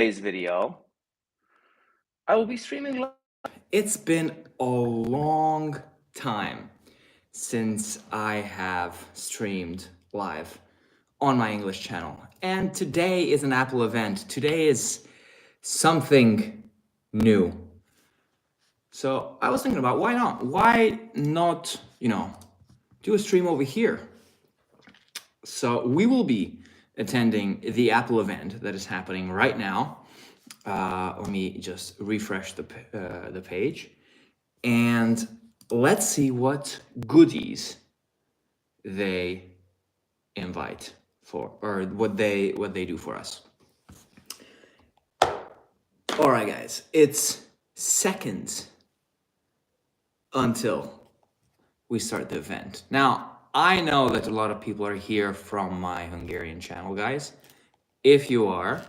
Today's video, I will be streaming live. It's been a long time since I have streamed live on my English channel. And today is an Apple event. Today is something new. So I was thinking about why not? Why not, do a stream over here? So we will be attending the Apple event that is happening right now. Let me just refresh the page, and let's see what goodies they invite for, or what they do for us. All right, guys, it's seconds until we start the event. Now, I know that a lot of people are here from my Hungarian channel, guys. If you are,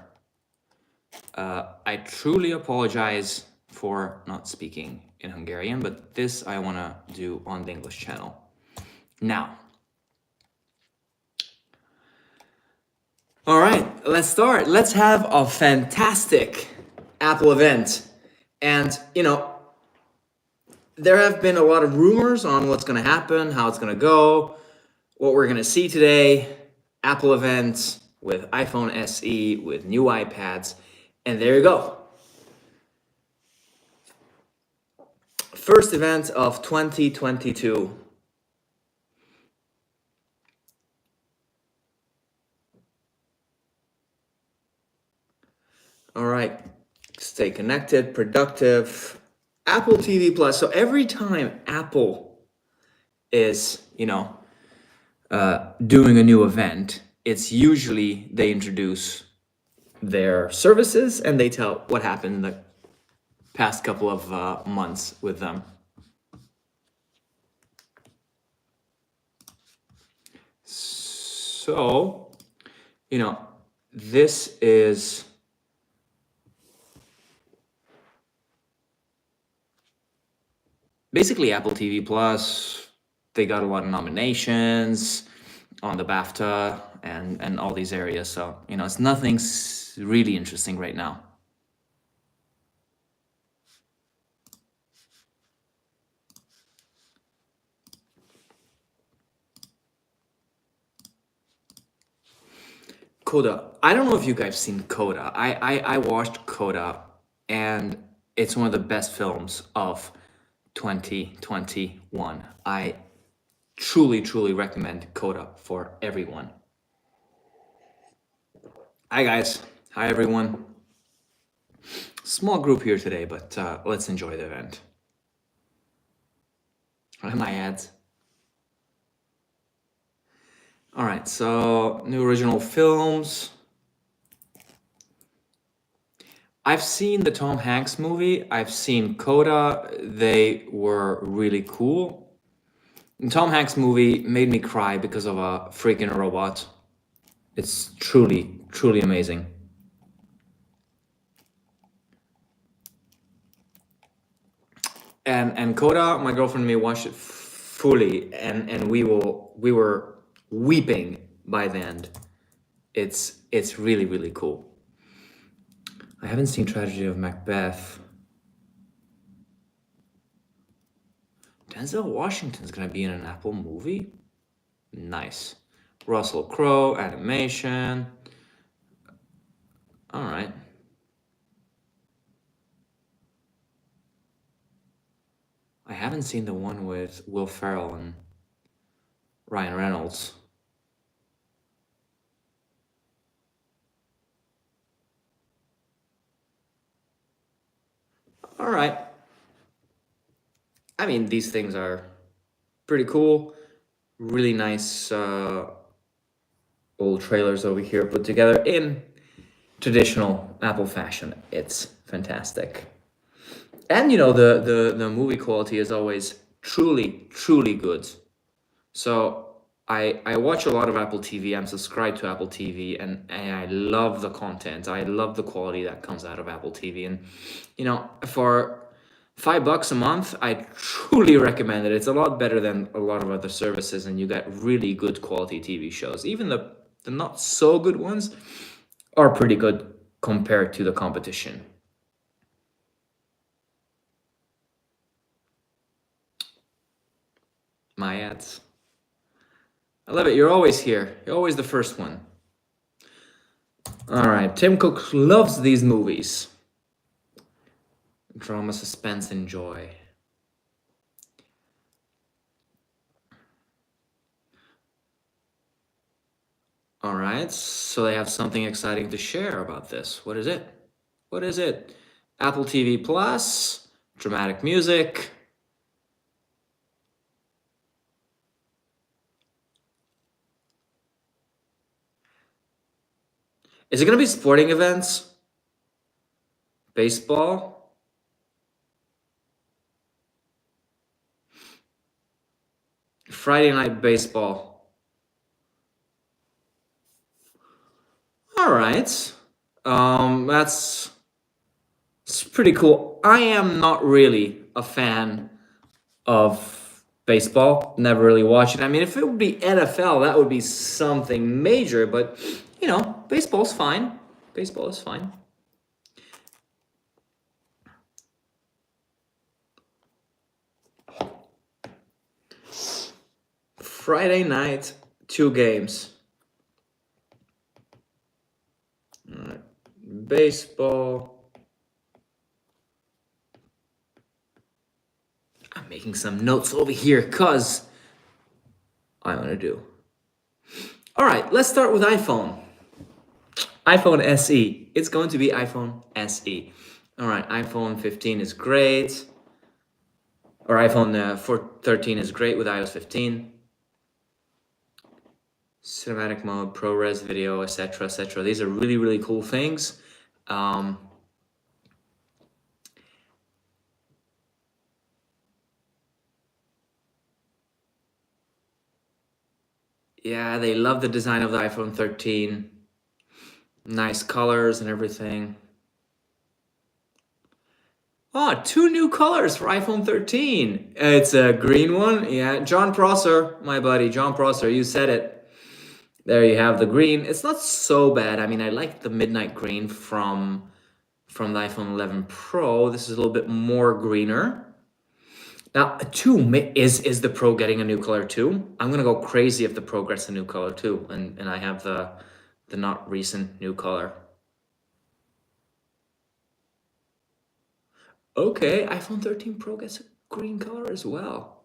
I truly apologize for not speaking in Hungarian, but this I want to do on the English channel. Now, all right, let's start. Let's have a fantastic Apple event. And, there have been a lot of rumors on what's going to happen, how it's going to go, what we're going to see today. Apple event with iPhone SE, with new iPads. And there you go. First event of 2022. All right. Stay connected, productive. Apple TV Plus. So every time Apple is, doing a new event, it's usually they introduce their services and they tell what happened in the past couple of months with them. So, this is basically Apple TV Plus. They got a lot of nominations on the BAFTA and all these areas. So, it's nothing really interesting right now. Coda. I don't know if you guys seen Coda. I watched Coda, and it's one of the best films of 2021. I truly recommend Coda for everyone. Hi guys. Hi everyone. Small group here today, but let's enjoy the event. What are my ads? All right, so new original films. I've seen the Tom Hanks movie. I've seen Coda. They were really cool. The Tom Hanks movie made me cry because of a freaking robot. It's truly amazing. And Coda, my girlfriend and me watched it fully, and we were weeping by the end. It's really cool. I haven't seen Tragedy of Macbeth. Denzel Washington's gonna be in an Apple movie? Nice. Russell Crowe, animation. All right. I haven't seen the one with Will Ferrell and Ryan Reynolds. All right. I mean, these things are pretty cool. Really nice old trailers over here put together in traditional Apple fashion. It's fantastic. And the movie quality is always truly good. So I watch a lot of Apple TV. I'm subscribed to Apple TV, and I love the content. I love the quality that comes out of Apple TV. And for $5 a month, I truly recommend it. It's a lot better than a lot of other services, and you get really good quality TV shows. Even the not so good ones are pretty good compared to the competition. My ads. I love it. You're always here. You're always the first one. All right. Tim Cook loves these movies. Drama, suspense, and joy. All right. So they have something exciting to share about this. What is it? What is it? Apple TV Plus, dramatic music. Is it going to be sporting events? Baseball? Friday night baseball. All right. That's it's pretty cool. I am not really a fan of baseball. Never really watched it. I mean, if it would be NFL, that would be something major, but you know, baseball's fine. Baseball is fine. Friday night, 2 games. All right. Baseball. I'm making some notes over here because I want to do. All right, let's start with iPhone. iPhone SE. It's going to be iPhone SE. All right, iPhone 15 is great. Or iPhone 13 is great with iOS 15. Cinematic mode, ProRes video, etc., etc. These are really, really cool things. Yeah, they love the design of the iPhone 13. Nice colors and everything. Oh, 2 new colors for iPhone 13. It's a green one. Yeah, John Prosser, my buddy, John Prosser, you said it. There you have the green. It's not so bad. I mean, I like the midnight green from the iPhone 11 Pro. This is a little bit more greener. Now, is the Pro getting a new color too? I'm gonna go crazy if the Pro gets a new color too, and I have the not recent new color. Okay, iPhone 13 Pro gets a green color as well.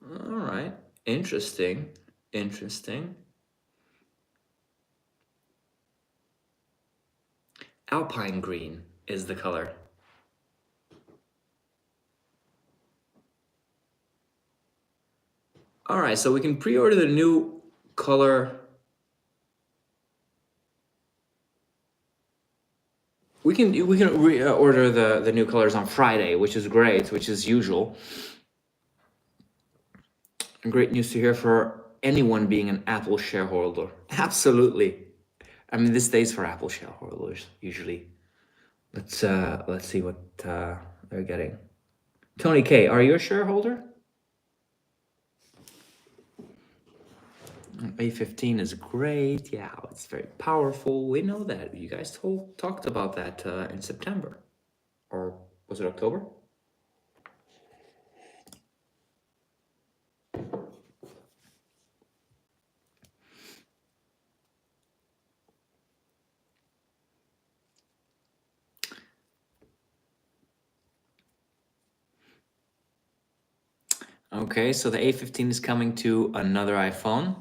All right, interesting, interesting. Alpine green is the color. All right, so we can pre-order the new color. We can order the new colors on Friday, which is great, which is usual. Great news to hear for anyone being an Apple shareholder. Absolutely. I mean, this stays for Apple shareholders usually. Let's see what they're getting. Tony K, are you a shareholder? A15 is great. Yeah, it's very powerful. We know that. You guys talked about that in September. Or was it October? Okay, so the A15 is coming to another iPhone.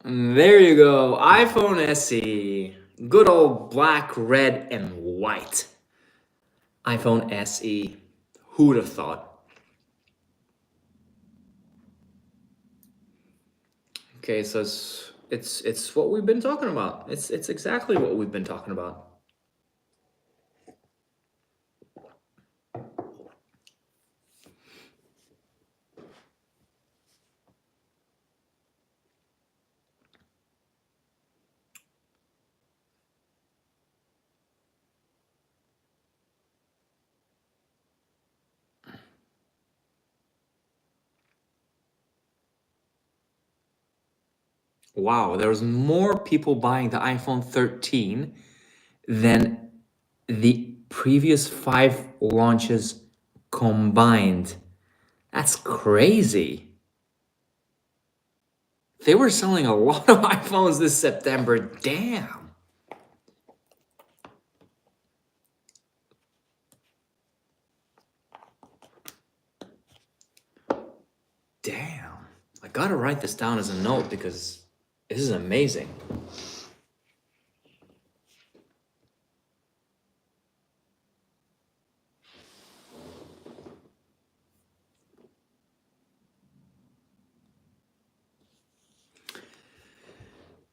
There you go, iPhone SE. Good old black, red, and white. iPhone SE. Who would have thought? Okay, so it's what we've been talking about. It's exactly what we've been talking about. Wow, there's more people buying the iPhone 13 than the previous 5 launches combined. That's crazy. They were selling a lot of iPhones this September. Damn. Damn. I gotta write this down as a note because this is amazing.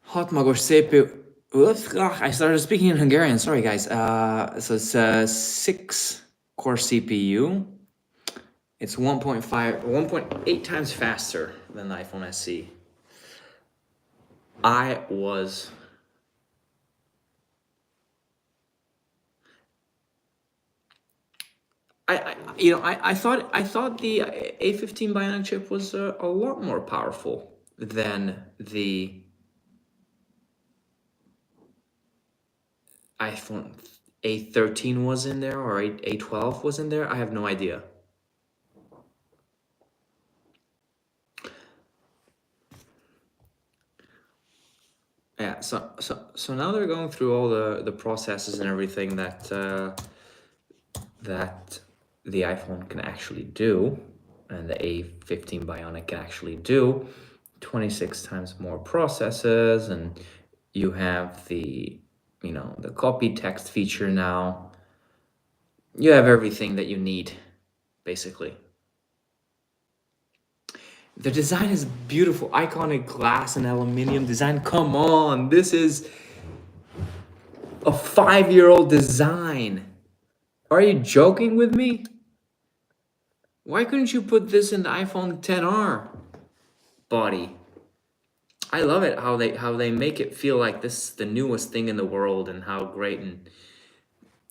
Hat magas szép. I started speaking in Hungarian. Sorry, guys. So it's a 6-core CPU. It's 1.8 times faster than the iPhone SE. I was I thought the A15 Bionic chip was a lot more powerful than the iPhone A13 was in there, or A12 was in there. I have no idea. Yeah, so now they're going through all the processes and everything that that the iPhone can actually do, and the A15 Bionic can actually do. 26 times more processes, and you have the the copy text feature now. You have everything that you need, basically. The design is beautiful, iconic glass and aluminum design. Come on, this is a 5-year-old design. Are you joking with me? Why couldn't you put this in the iPhone XR body? I love it how they make it feel like this is the newest thing in the world and how great and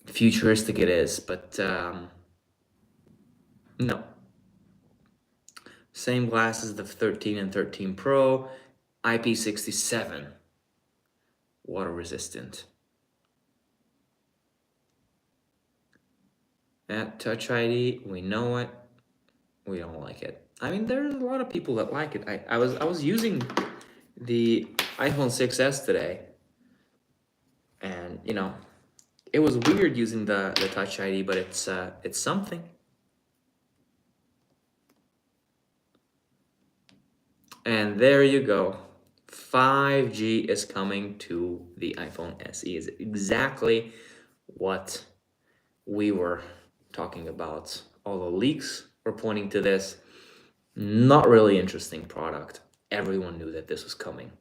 futuristic it is. But no. Same glass as the 13 and 13 Pro, IP67, water resistant. At Touch ID, we know it. We don't like it. I mean, there's a lot of people that like it. I was using the iPhone 6s today, and it was weird using the Touch ID, but it's something. And there you go. 5G is coming to the iPhone SE. Is exactly what we were talking about. All the leaks were pointing to this. Not really interesting product. Everyone knew that this was coming.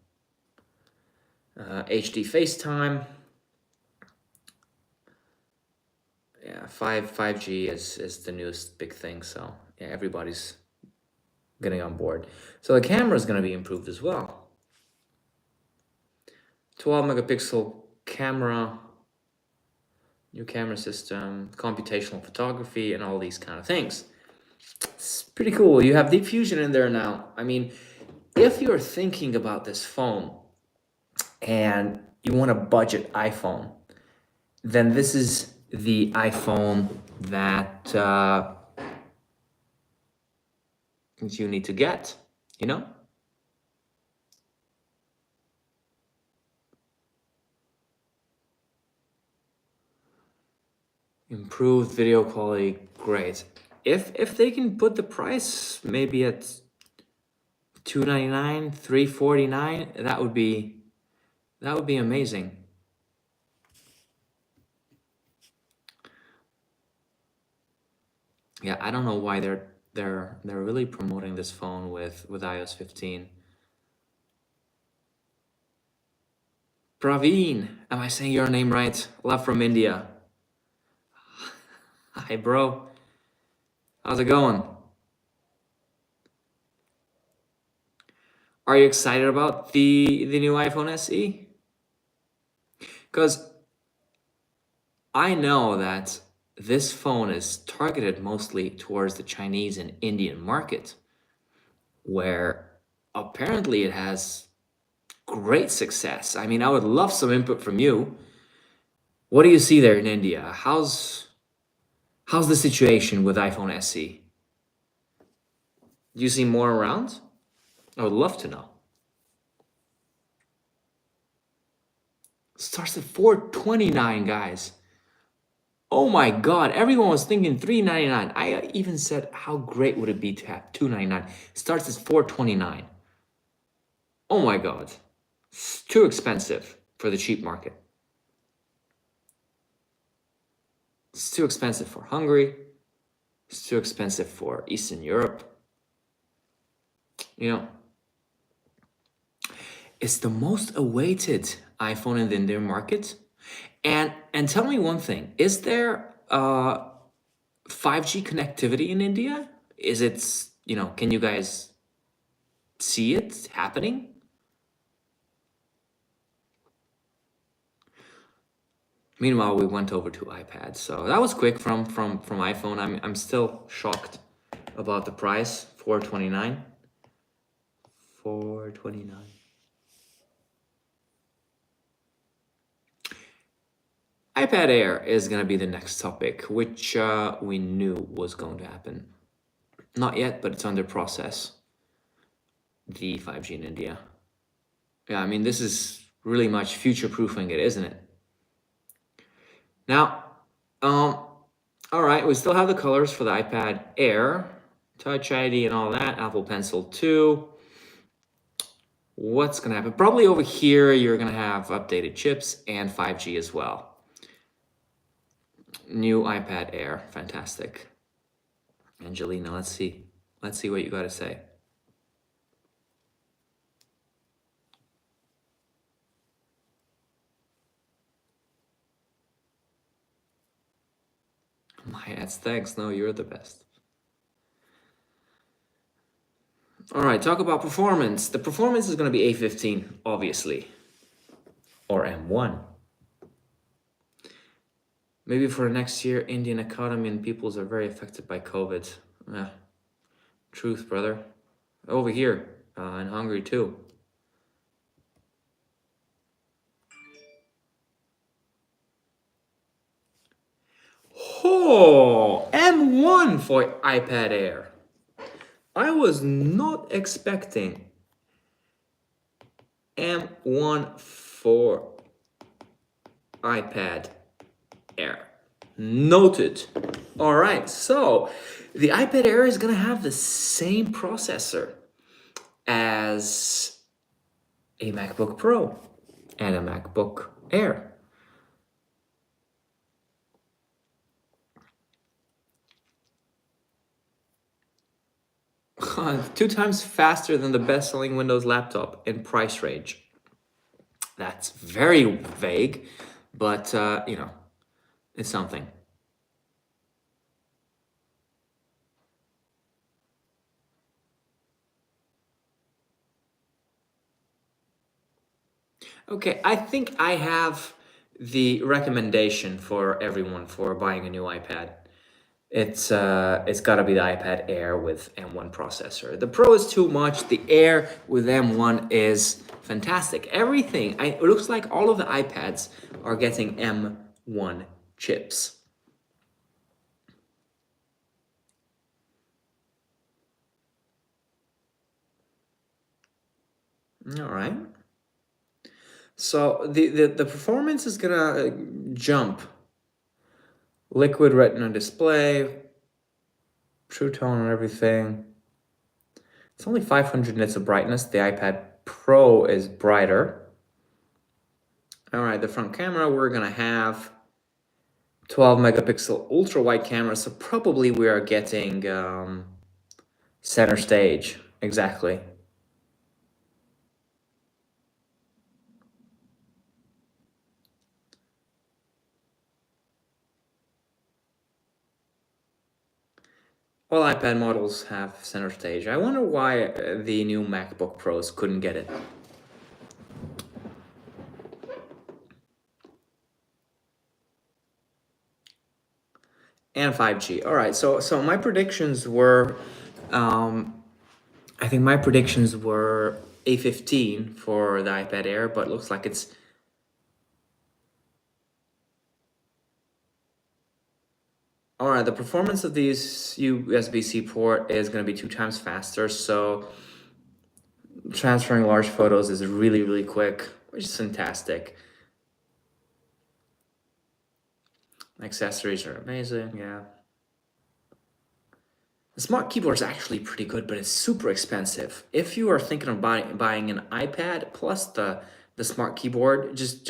HD FaceTime. Yeah, 5G is the newest big thing. So yeah, everybody's getting on board. So the camera is going to be improved as well. 12 megapixel camera, new camera system, computational photography, and all these kind of things. It's pretty cool. You have Deep Fusion in there now. I mean, if you're thinking about this phone and you want a budget iPhone, then this is the iPhone that you need to get, Improved video quality, great. If they can put the price maybe at $299, $349, that would be amazing. Yeah, I don't know why they're really promoting this phone with iOS 15. Praveen, am I saying your name right? Love from India. Hi, bro. How's it going? Are you excited about the new iPhone SE? Because I know that this phone is targeted mostly towards the Chinese and Indian market, where apparently it has great success. I mean, I would love some input from you. What do you see there in India? How's the situation with iPhone SE? Do you see more around? I would love to know. Starts at 429, guys. Oh my god, everyone was thinking 399. I even said how great would it be to have 299. Starts at 429. Oh my god. It's too expensive for the cheap market. It's too expensive for Hungary. It's too expensive for Eastern Europe. You know, it's the most awaited iPhone in the Indian market. And tell me one thing, is there 5G connectivity in India? Is it, can you guys see it happening? Meanwhile, we went over to iPad. So that was quick from iPhone. I'm still shocked about the price, 429. 429. iPad Air is going to be the next topic, which we knew was going to happen. Not yet, but it's under process. The 5G in India. Yeah, I mean, this is really much future-proofing it, isn't it? Now, all right, we still have the colors for the iPad Air, Touch ID and all that, Apple Pencil 2. What's going to happen? Probably over here, you're going to have updated chips and 5G as well. New iPad Air, fantastic. Angelina, let's see. Let's see what you got to say. My ads, thanks. No, you're the best. All right, talk about performance. The performance is going to be A15, obviously, or M1. Maybe for next year, Indian economy and peoples are very affected by COVID. Truth, brother. Over here, in Hungary too. Oh, M1 for iPad Air. I was not expecting M1 for iPad Air. Noted. All right, so the iPad Air is going to have the same processor as a MacBook Pro and a MacBook Air. Two times faster than the best-selling Windows laptop in price range. That's very vague, but, it's something. Okay, I think I have the recommendation for everyone for buying a new iPad. It's got to be the iPad Air with M1 processor. The Pro is too much. The Air with M1 is fantastic. Everything. It looks like all of the iPads are getting M1 chips. All right. So the performance is gonna jump. Liquid Retina display, True Tone and everything. It's only 500 nits of brightness. The iPad Pro is brighter. All right, the front camera, we're gonna have 12 megapixel ultra wide camera, so probably we are getting center stage, exactly. All iPad models have center stage. I wonder why the new MacBook Pros couldn't get it. And 5G. All right, so my predictions were, I think my predictions were A15 for the iPad Air, but looks like it's... All right, the performance of these USB-C port is going to be 2 times faster, so transferring large photos is really, really quick, which is fantastic. Accessories are amazing, yeah. The smart keyboard is actually pretty good, but it's super expensive. If you are thinking of buying an iPad plus the smart keyboard, just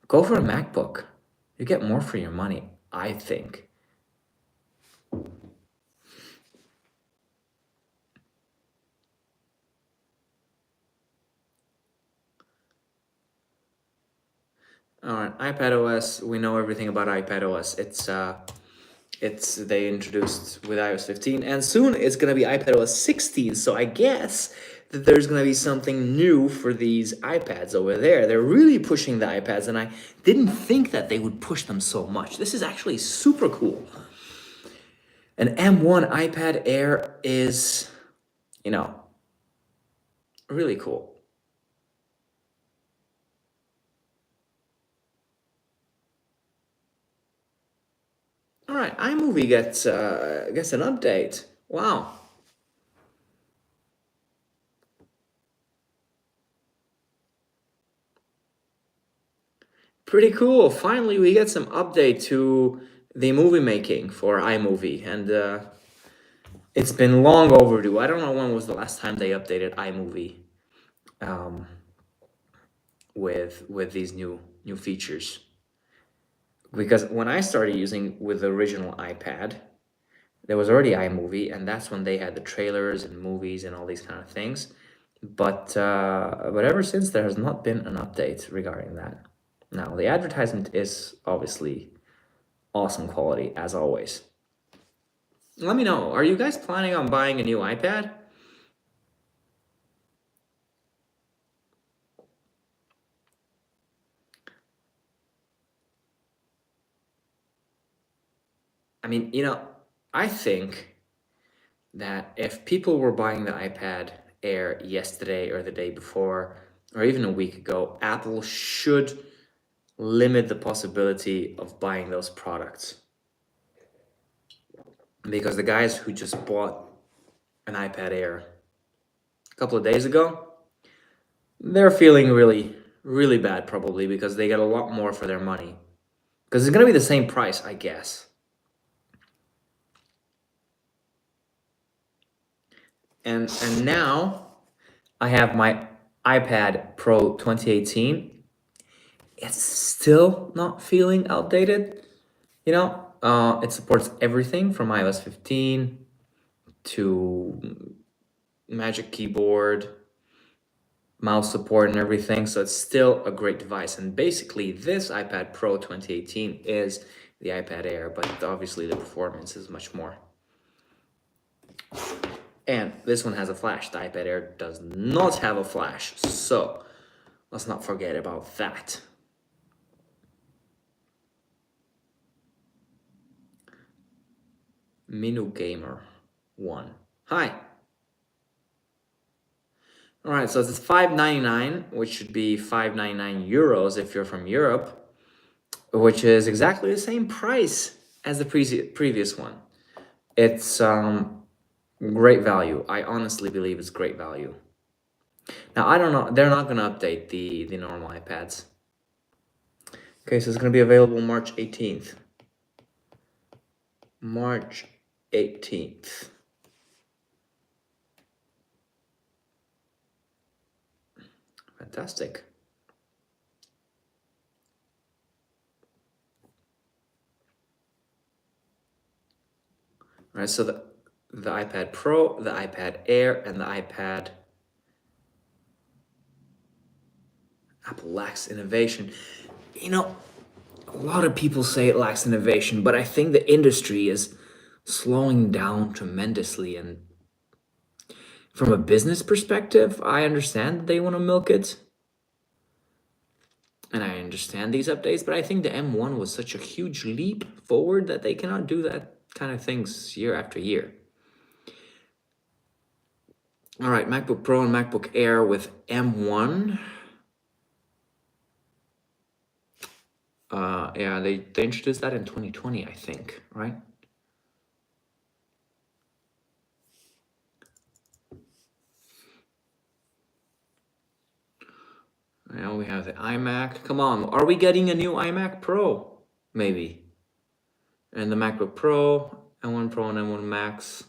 go for a MacBook. You get more for your money, I think. All right, iPad OS. We know everything about iPad OS. It's they introduced with iOS 15, and soon it's gonna be iPad OS 16. So I guess that there's gonna be something new for these iPads over there. They're really pushing the iPads, and I didn't think that they would push them so much. This is actually super cool. An M1 iPad Air is, really cool. All right, iMovie gets an update. Wow. Pretty cool. Finally, we get some update to the movie making for iMovie, and it's been long overdue. I don't know when was the last time they updated iMovie um, with these new features. Because when I started using with the original iPad, there was already iMovie, and that's when they had the trailers and movies and all these kind of things. But ever since, there has not been an update regarding that. Now, the advertisement is obviously awesome quality, as always. Let me know, are you guys planning on buying a new iPad? I mean, I think that if people were buying the iPad Air yesterday or the day before, or even a week ago, Apple should limit the possibility of buying those products. Because the guys who just bought an iPad Air a couple of days ago, they're feeling really, really bad probably because they get a lot more for their money. Because it's going to be the same price, I guess. And now I have my iPad Pro 2018. It's still not feeling outdated. It supports everything from iOS 15 to Magic Keyboard, mouse support and everything. So it's still a great device. And basically this iPad Pro 2018 is the iPad Air, but obviously the performance is much more. And this one has a flash. The iPad Air does not have a flash. So let's not forget about that. Minu Gamer 1. Hi. All right, so it's $5.99, which should be €5.99 if you're from Europe, which is exactly the same price as the previous one. It's great value. I honestly believe it's great value. Now, I don't know. They're not going to update the normal iPads. Okay, so it's going to be available March 18th. March 18th. Fantastic. All right, so the iPad Pro, the iPad Air, and the iPad. Apple lacks innovation. A lot of people say it lacks innovation, but I think the industry is slowing down tremendously. And from a business perspective, I understand that they want to milk it. And I understand these updates, but I think the M1 was such a huge leap forward that they cannot do that kind of things year after year. All right, MacBook Pro and MacBook Air with M1. Yeah, they introduced that in 2020, I think, right? Now we have the iMac. Come on, are we getting a new iMac Pro? Maybe. And the MacBook Pro, M1 Pro and M1 Max.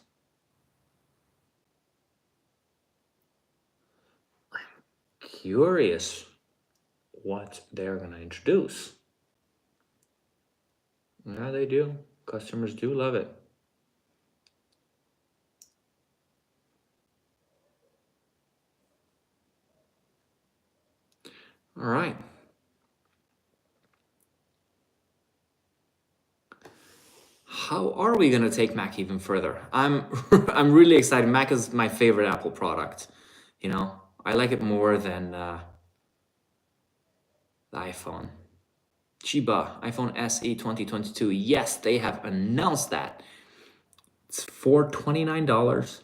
Curious what they're gonna introduce. Yeah, they do. Customers do love it. All right. How are we gonna take Mac even further? I'm I'm really excited. Mac is my favorite Apple product. You know, I like it more than the iPhone. Chiba, iPhone SE 2022. Yes, they have announced that. It's for $29,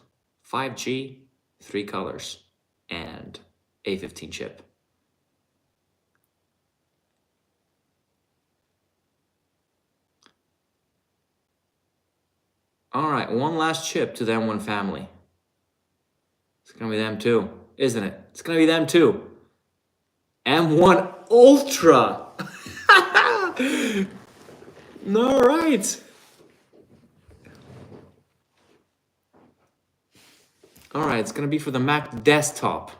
5G, 3 colors, and A15 chip. All right, one last chip to the M1 family. It's gonna be them too, isn't it? It's gonna be them too. M1 Ultra. All right. All right, it's gonna be for the Mac desktop.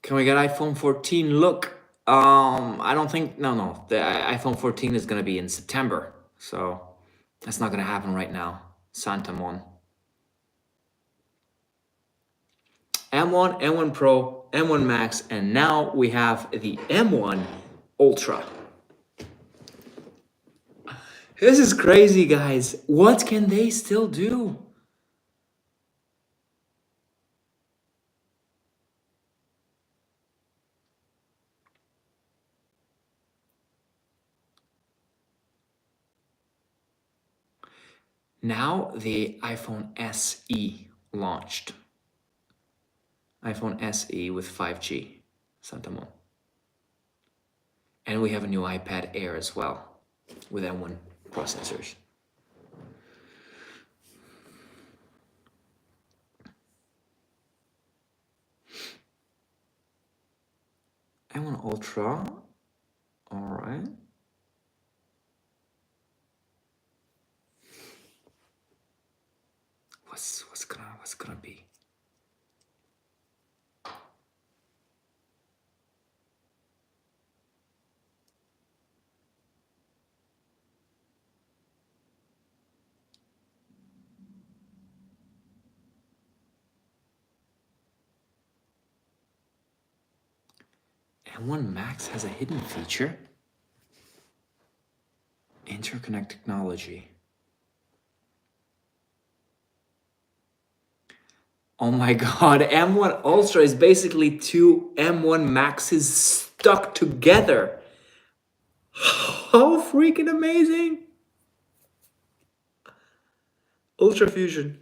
Can we get iPhone 14? Look, I don't think, no. The iPhone 14 is gonna be in September, so that's not gonna happen right now. Santa Mon. M1, M1 Pro, M1 Max, and now we have the M1 Ultra. This is crazy, guys. What can they still do? Now the iPhone SE launched. iPhone SE with 5G, Santa Mon. And we have a new iPad Air as well with M1 processors. M1 Ultra, all right. What's gonna be? M1 Max has a hidden feature. Interconnect technology. Oh my god, M1 Ultra is basically two M1 Maxes stuck together. How freaking amazing! Ultra Fusion.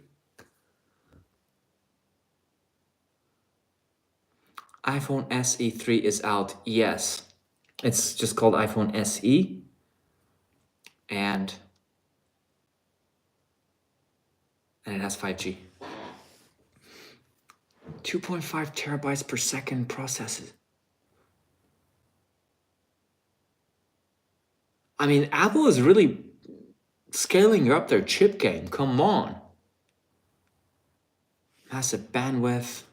iPhone SE 3 is out, yes. It's just called iPhone SE. And it has 5G. 2.5 terabytes per second processes. I mean, Apple is really scaling up their chip game. Come on. Massive bandwidth.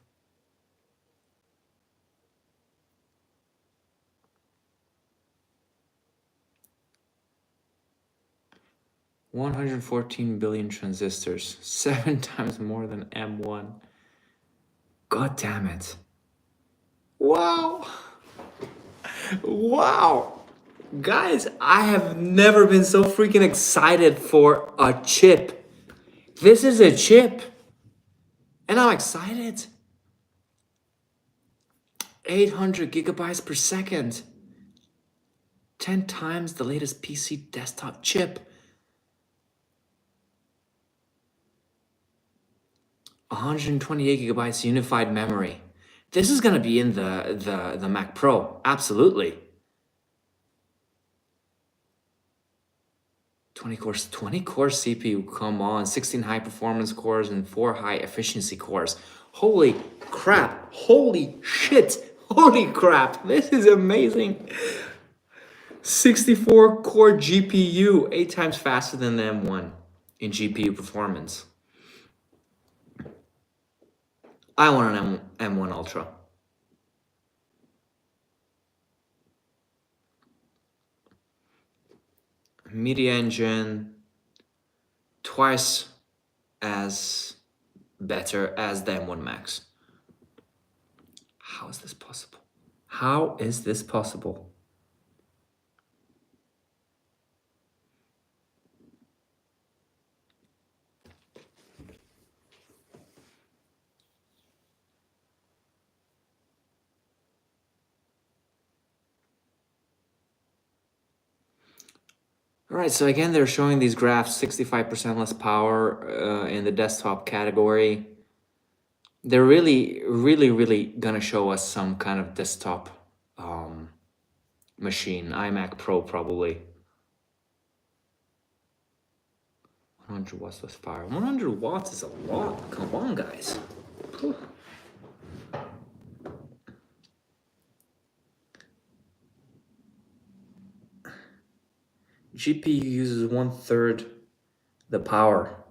$114 billion transistors, 7 times more than M1. God damn it. Wow. Wow. Guys, I have never been so freaking excited for a chip. This is a chip. And I'm excited. 800 gigabytes per second. 10 times the latest PC desktop chip. 128 gigabytes unified memory. This is gonna be in the Mac Pro, absolutely. 20 core CPU, come on, 16 high performance cores and 4 high efficiency cores. Holy crap, holy shit, holy crap, this is amazing. 64 core GPU, 8 times faster than the M1 in GPU performance. I want an M1 Ultra. Media engine, twice as better as the M1 Max. How is this possible? How is this possible? All right, so again, they're showing these graphs, 65% less power in the desktop category. They're really gonna show us some kind of desktop machine, iMac Pro probably. 100 watts less power. 100 watts is a lot. Come on, guys. Whew. GPU uses 1/3 the power.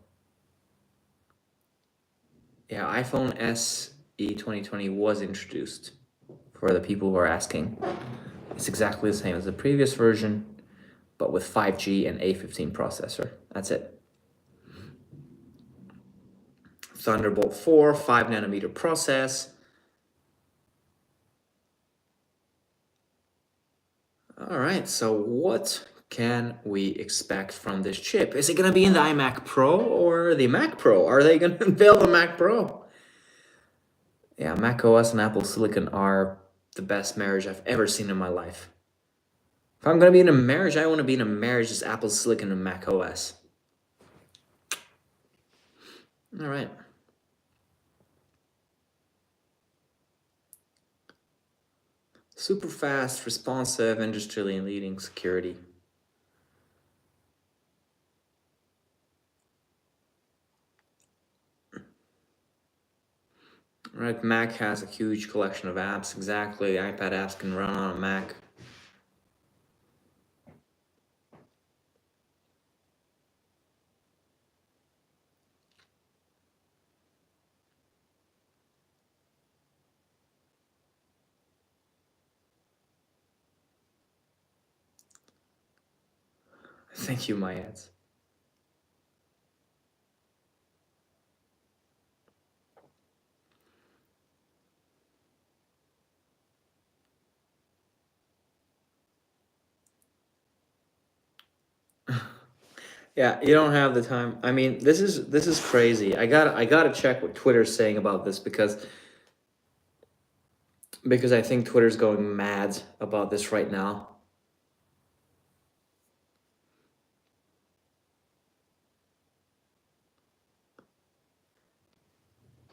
Yeah, iPhone SE 2020 was introduced for the people who are asking. It's exactly the same as the previous version, but with 5G and A15 processor. That's it. Thunderbolt 4, 5 nanometer process. All right, so what can we expect from this chip? Is it going to be in the iMac Pro or the Mac Pro? Are they going to build a Mac Pro? Yeah, Mac OS and Apple Silicon are the best marriage I've ever seen in my life. If I'm going to be in a marriage, I want to be in a marriage that's Apple Silicon and Mac OS. All right. Super fast, responsive, industry leading security. Right, Mac has a huge collection of apps. Exactly, iPad apps can run on a Mac. Thank you, my ads. Yeah, you don't have the time. I mean, this is crazy. I gotta check what Twitter's saying about this because I think Twitter's going mad about this right now.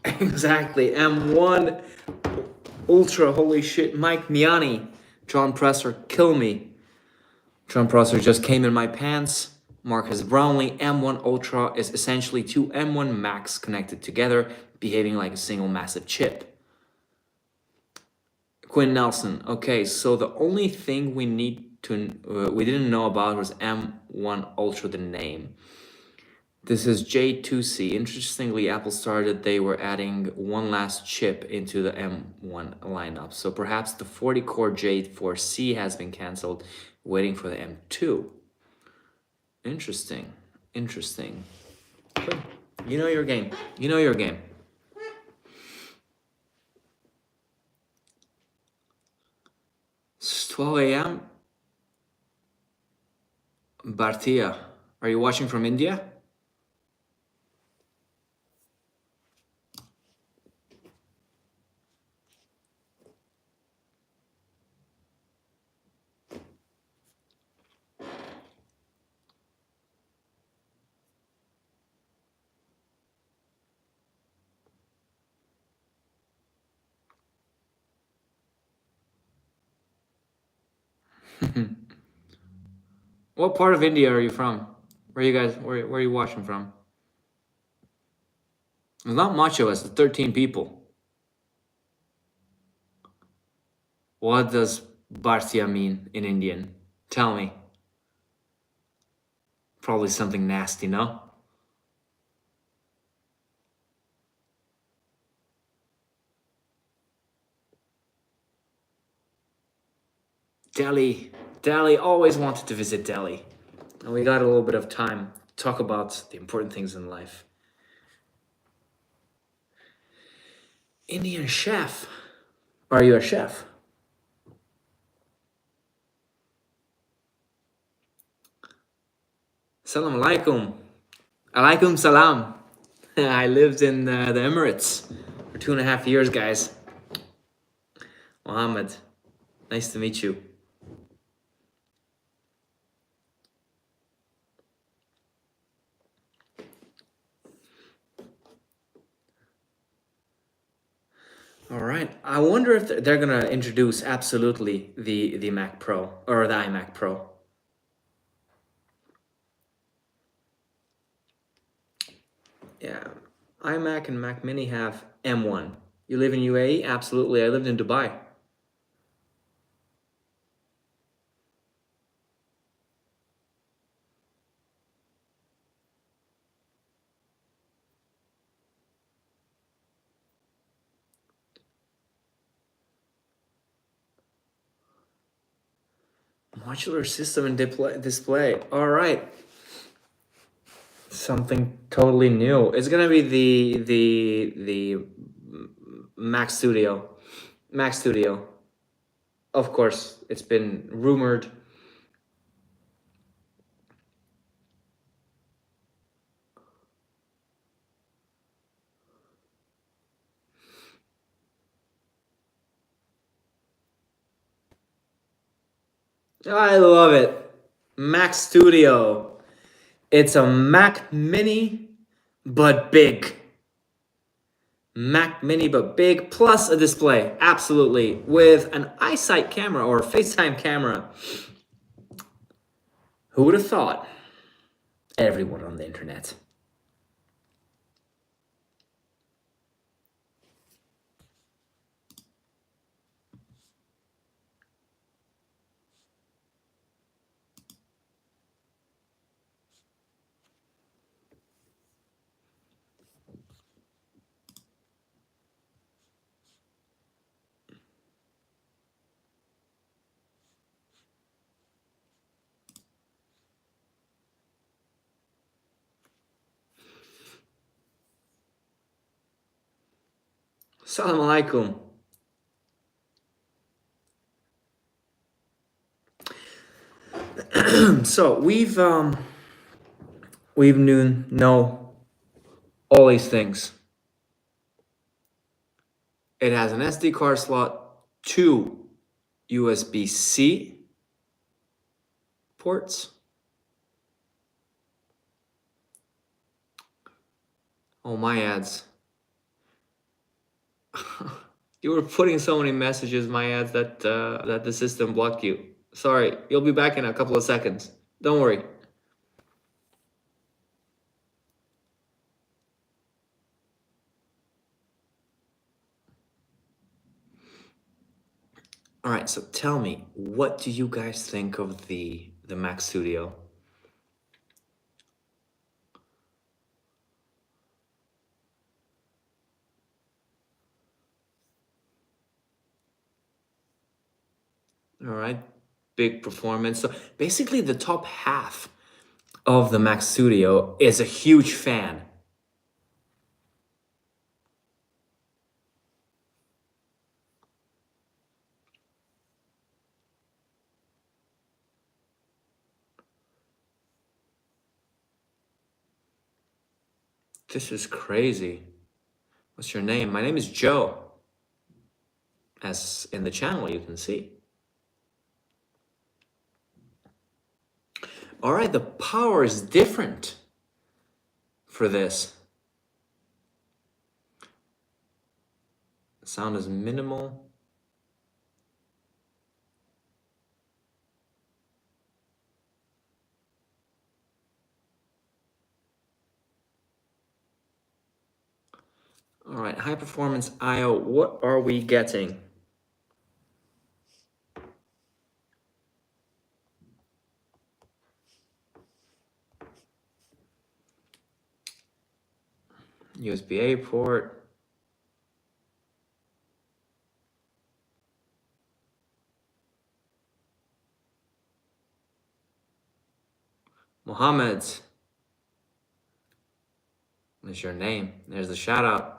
Exactly. M1 Ultra, holy shit. Mike Miani, John Presser, kill me. John Prosser just came in my pants. Marcus Brownlee, M1 Ultra is essentially two M1 Max connected together, behaving like a single massive chip. Quinn Nelson, okay, so the only thing we didn't know about was M1 Ultra, the name. This is J2C. Interestingly, Apple started, they were adding one last chip into the M1 lineup. So perhaps the 40-core J4C has been canceled, waiting for the M2. Interesting. Interesting. You know your game. You know your game. It's 12 a.m. Bhartiya. Are you watching from India? What part of India are you from? Where you guys? Where are you watching from? There's not much of us. It's 13 people. What does Bhartiya mean in Indian? Tell me. Probably something nasty, no? Delhi. Delhi. Always wanted to visit Delhi. And we got a little bit of time to talk about the important things in life. Indian chef. Are you a chef? Salam alaikum. Alaikum salam. I lived in the Emirates for 2.5 years, guys. Mohammed, nice to meet you. All right. I wonder if they're gonna introduce absolutely the Mac Pro or the iMac Pro. Yeah, iMac and Mac Mini have M1. You live in UAE? Absolutely. I lived in Dubai. Modular system and display. All right. Something totally new. It's gonna be the Mac Studio. Mac Studio. Of course, it's been rumored. I love it. Mac Studio. It's a Mac Mini, but big. Mac Mini, but big, plus a display. Absolutely. With an eyesight camera or FaceTime camera. Who would have thought? Everyone on the internet. Salam alaikum. So we've know all these things. It has an SD card slot, 2 USB-C ports. Oh, my ads. You were putting so many messages, my ads, that that the system blocked you. Sorry, you'll be back in a couple of seconds. Don't worry. All right, so tell me, what do you guys think of the Mac Studio? All right, big performance. So basically, the top half of the Mac Studio is a huge fan. This is crazy. What's your name? My name is Joe. As in the channel, you can see. All right, the power is different for this. The sound is minimal. All right, high performance I/O. What are we getting? USB-A port. Mohammed. There's your name. There's the shout out.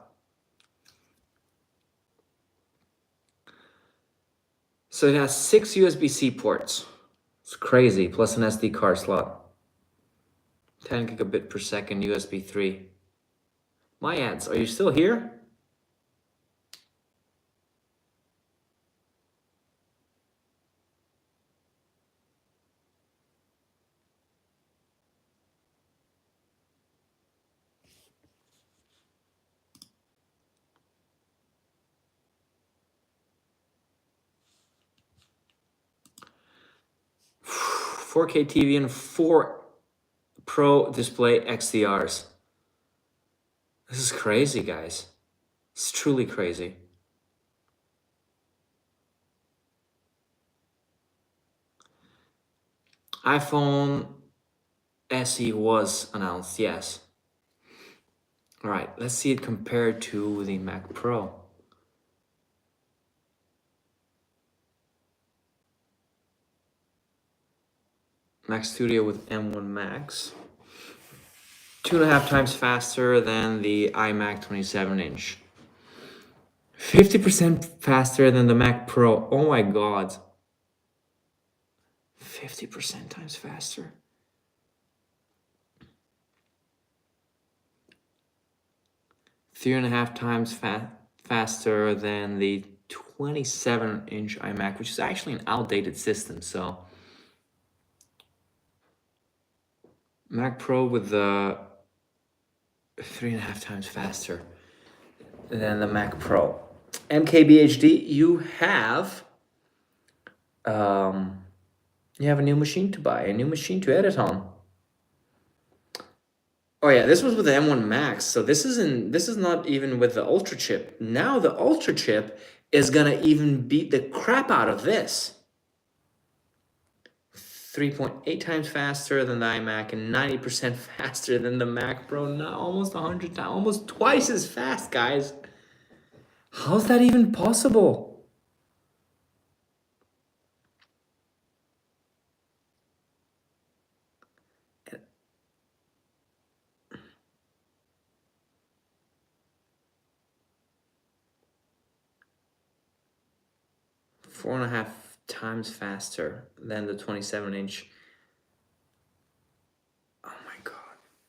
So it has 6 USB-C ports. It's crazy. Plus an SD card slot. 10 gigabit per second USB 3. My ads, are you still here? ...4K TV and 4 Pro display XDRs. This is crazy, guys. It's truly crazy. iPhone SE was announced, yes. All right, let's see it compared to the Mac Pro. Mac Studio with M1 Max. 2.5 times faster than the iMac 27-inch. 50% faster than the Mac Pro. Oh my God. 50% times faster. Three and a half times faster than the 27-inch iMac, which is actually an outdated system. So Mac Pro with the 3.5 times faster than the Mac Pro. MKBHD, you have a new machine to buy, a new machine to edit on. Oh yeah, this was with the M1 Max, so this is not even with the Ultra chip. Now the Ultra chip is gonna even beat the crap out of this. 3.8 times faster than the iMac and 90% faster than the Mac Pro. Not almost 100 times, almost twice as fast, guys. How's that even possible? Four and a half times faster than the 27-inch. Oh my God.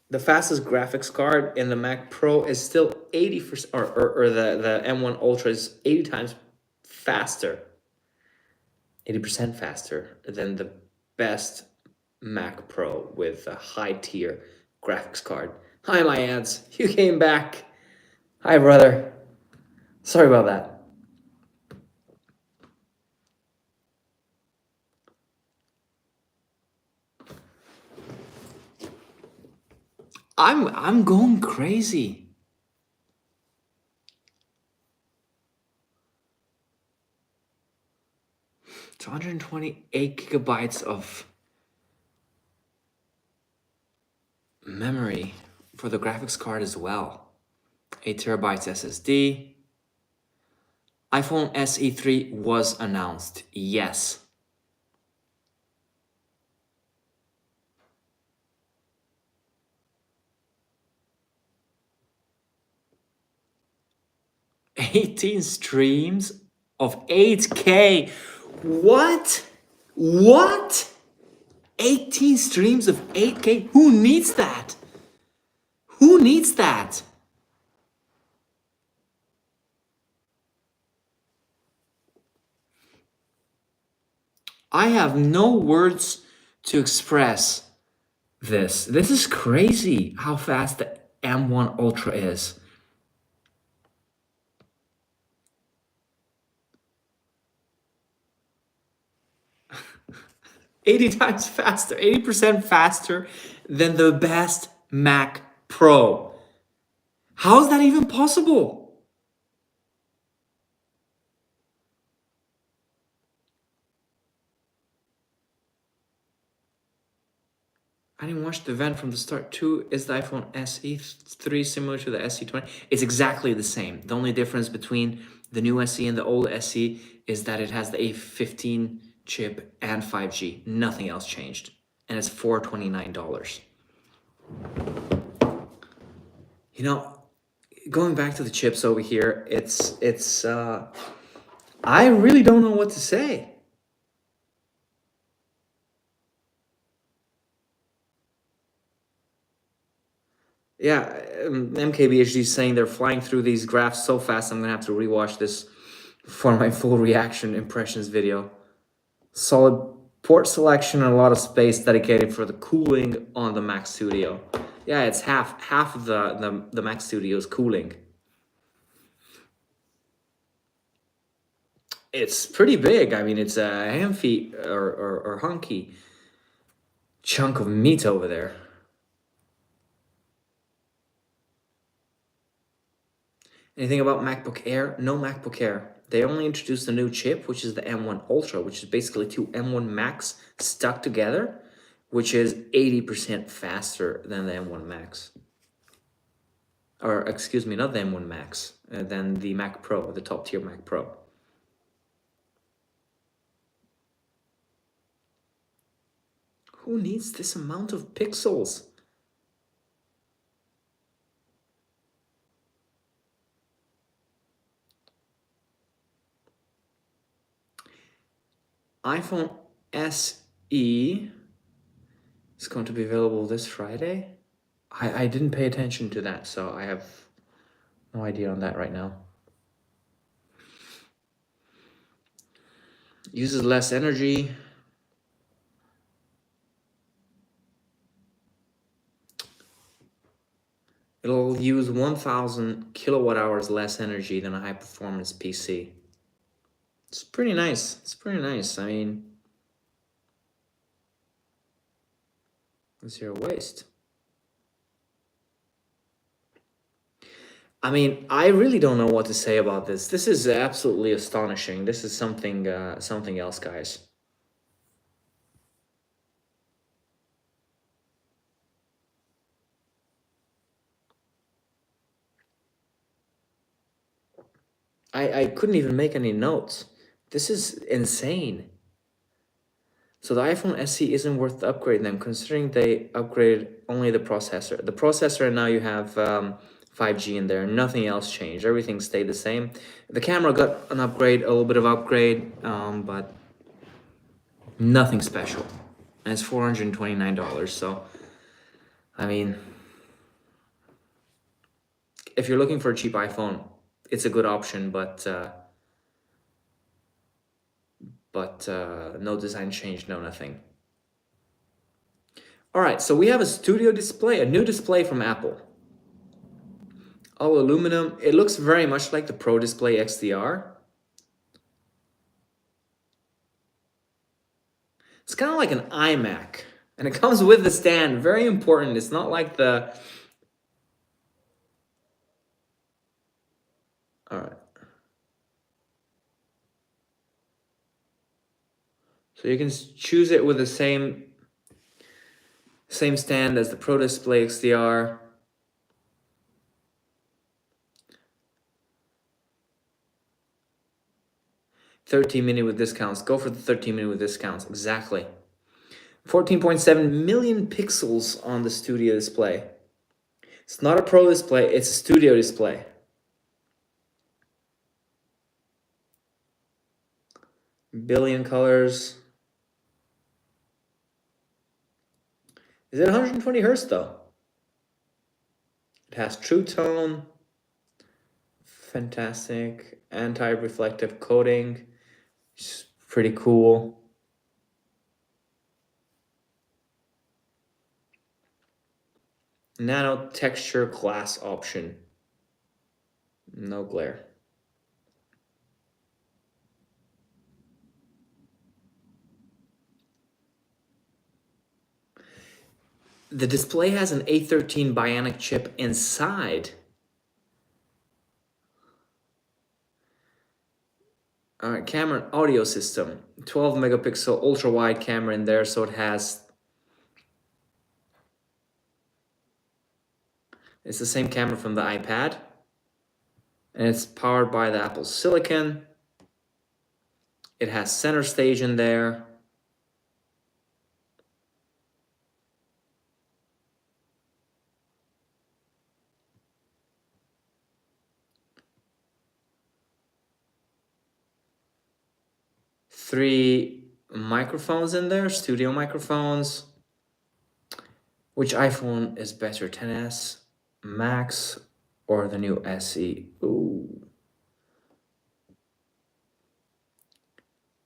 The fastest graphics card in the Mac Pro is still 80%, or the M1 Ultra is 80 times faster. 80% faster than the best Mac Pro with a high tier graphics card. Hi, my ads. You came back. Hi, brother. Sorry about that. I'm going crazy. It's 128 gigabytes of memory for the graphics card as well. 8 terabytes SSD. iPhone SE 3 was announced, yes. ...18 streams of 8K. What? What? 18 streams of 8K? Who needs that? Who needs that? I have no words to express this. This is crazy how fast the M1 Ultra is. ...80 times faster, 80% faster than the best Mac Pro. How is that even possible? I didn't watch the event from the start. 2 is the iPhone SE. 3 similar to the SE20. It's exactly the same. The only difference between the new SE and the old SE is that it has the A15 chip and 5G. Nothing else changed. And it's $429. You know, going back to the chips over here, I really don't know what to say. Yeah, MKBHD is saying they're flying through these graphs so fast I'm gonna have to rewatch this for my full reaction impressions video. Solid port selection and a lot of space dedicated for the cooling on the Mac Studio. Yeah, it's half of the Mac Studio's cooling. It's pretty big. I mean, it's a hamfy or hunky chunk of meat over there. Anything about MacBook Air? No MacBook Air. They only introduced a new chip, which is the M1 Ultra, which is basically two M1 Max stuck together, which is 80% faster than the M1 Max. Or, excuse me, not the M1 Max, than the Mac Pro, the top tier Mac Pro. Who needs this amount of pixels? iPhone SE is going to be available this Friday. I didn't pay attention to that, so I have no idea on that right now. Uses less energy. It'll use 1,000 kilowatt hours less energy than a high performance PC. It's pretty nice. It's pretty nice. I mean, zero waste. I mean, I really don't know what to say about this. This is absolutely astonishing. This is something else, guys. I couldn't even make any notes. This is insane. So the iPhone SE isn't worth the upgrade then, considering they upgraded only the processor. The processor, and now you have 5G in there. Nothing else changed. Everything stayed the same. The camera got an upgrade, a little bit of upgrade, but nothing special. And it's $429. So, I mean, if you're looking for a cheap iPhone, it's a good option, but no design change, no nothing. All right, so we have a studio display, a new display from Apple. All aluminum. It looks very much like the Pro Display XDR. It's kind of like an iMac, and it comes with the stand. Very important. It's not like the... All right. So you can choose it with the same stand as the Pro Display XDR. $13 with discounts. Go for the $13 with discounts. Exactly. 14.7 million pixels on the studio display. It's not a Pro display, it's a studio display. Billion colors. Is it 120 hertz though? It has True Tone. Fantastic. Anti-reflective coating. It's pretty cool. Nano texture glass option. No glare. The display has an A13 Bionic chip inside. All right, camera audio system. 12 megapixel ultra wide camera in there, so it has It's the same camera from the iPad, and it's powered by the Apple Silicon. It has center stage in there. Three microphones in there, studio microphones. Which iPhone is better, 10s Max or the new SE? Ooh,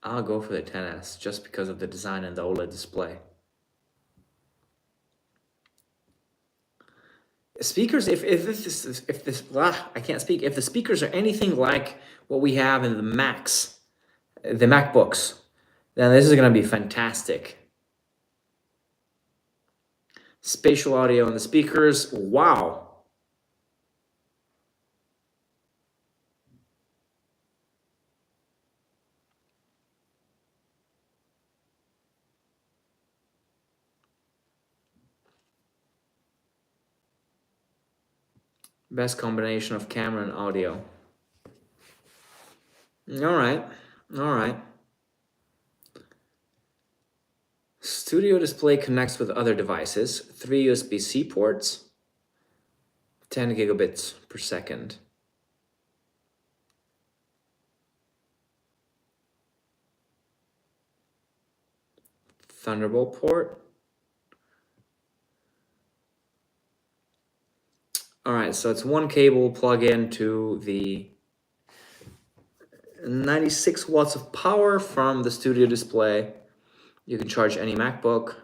I'll go for the 10s just because of the design and the OLED display. Speakers, if this I can't speak. If the speakers are anything like what we have in the Macs, the MacBooks, then this is gonna be fantastic. Spatial audio in the speakers, wow. Best combination of camera and audio. All right, all right. Studio display connects with other devices, 3 USB-C ports, 10 gigabits per second. Thunderbolt port. All right, so it's one cable plug in to the 96 watts of power from the studio display. You can charge any MacBook.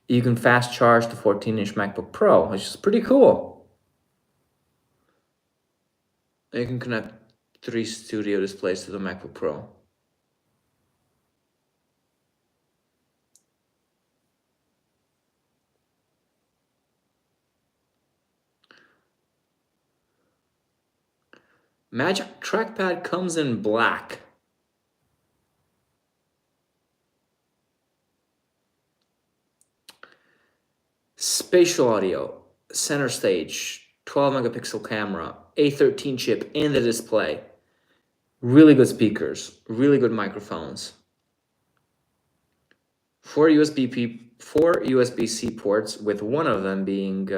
You can fast charge the 14-inch MacBook Pro, which is pretty cool. You can connect 3 studio displays to the MacBook Pro. Magic Trackpad comes in black. Spatial audio, center stage, 12 megapixel camera, A13 chip in the display. Really good speakers, really good microphones. 4 USB-C ports, with one of them being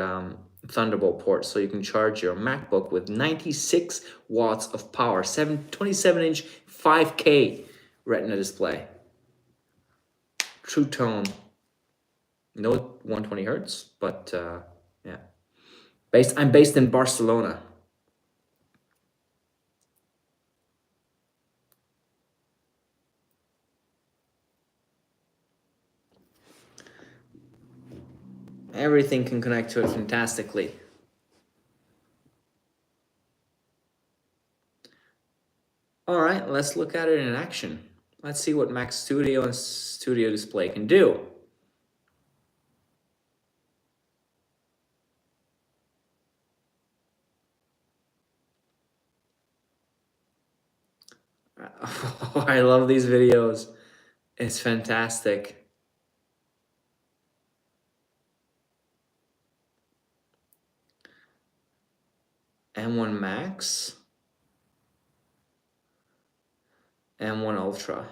Thunderbolt port, so you can charge your MacBook with 96 watts of power, 27-inch 5K Retina display. True tone. No 120 hertz, but yeah. I'm based in Barcelona. Everything can connect to it fantastically. All right, let's look at it in action. Let's see what Mac Studio and Studio Display can do. Oh, I love these videos. It's fantastic. M1 Max, M1 Ultra.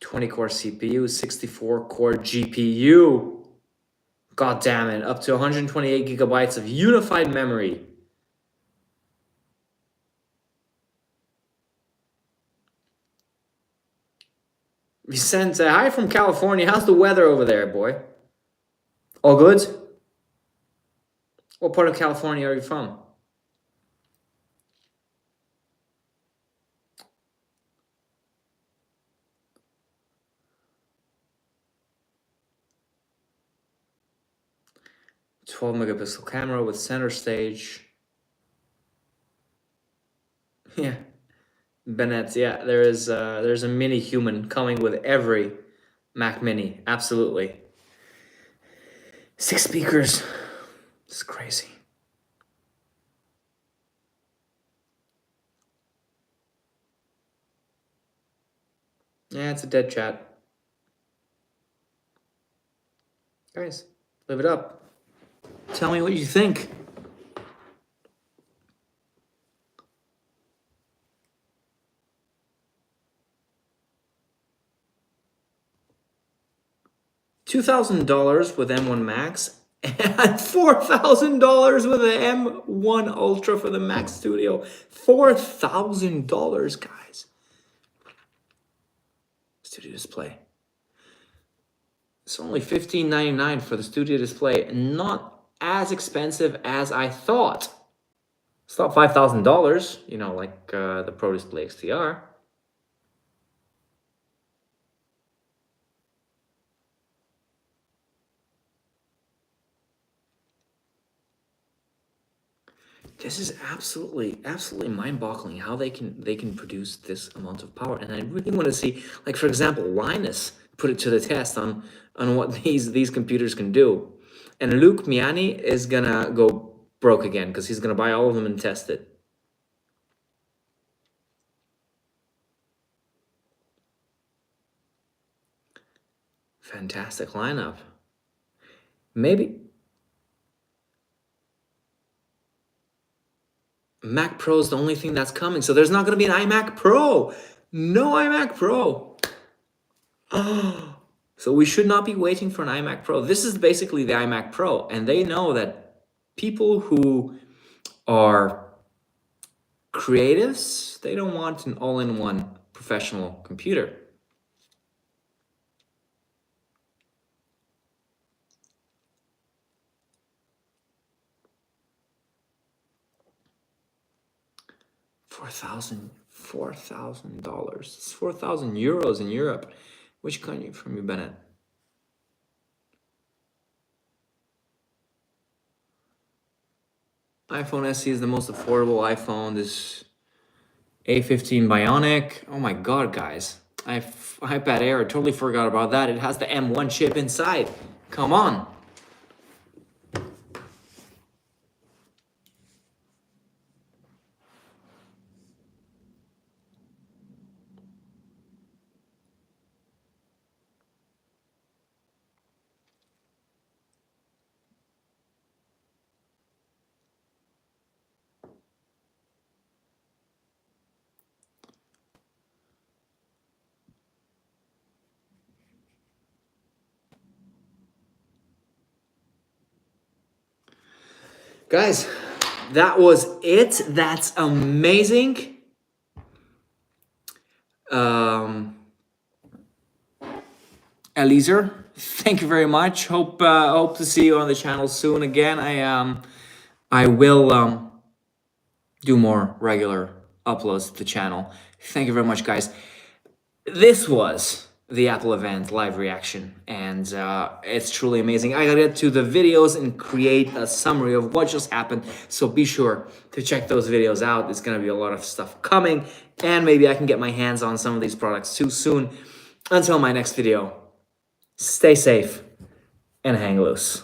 20-core CPU, 64-core GPU. God damn it, up to 128 gigabytes of unified memory. Vicente, hi from California. How's the weather over there, boy? All good? What part of California are you from? 12 megapixel camera with center stage. Yeah, Bennett. Yeah, there's a mini human coming with every Mac Mini. Absolutely. 6 speakers. It's crazy. Yeah, it's a dead chat. Guys, live it up. Tell me what you think. $2,000 with M1 Max and $4,000 with the M1 Ultra for the Mac Studio. $4,000, guys. Studio display. It's only $15.99 for the studio display. Not as expensive as I thought. It's not $5,000, you know, like the Pro Display XDR. This is absolutely mind-boggling how they can produce this amount of power. And I really want to see, like, for example, Linus put it to the test on what these computers can do. And Luke Miani is gonna go broke again because he's gonna buy all of them and test it. Fantastic lineup. Maybe Mac Pro is the only thing that's coming. So there's not going to be an iMac Pro. No iMac Pro. Oh, so we should not be waiting for an iMac Pro. This is basically the iMac Pro. And they know that people who are creatives, they don't want an all-in-one professional computer. $4,000. It's 4,000 euros in Europe. Which country from you, Bennett? iPhone SE is the most affordable iPhone. This A15 Bionic. Oh my god, guys. iPad Air, I totally forgot about that. It has the M1 chip inside. Come on. Guys, that was it. That's amazing. Eliezer, thank you very much. Hope to see you on the channel soon again. I will do more regular uploads to the channel. Thank you very much, guys. This was the Apple event live reaction, and it's truly amazing. I gotta get to the videos and create a summary of what just happened, so be sure to check those videos out. There's gonna be a lot of stuff coming, and maybe I can get my hands on some of these products too soon. Until my next video, stay safe and hang loose.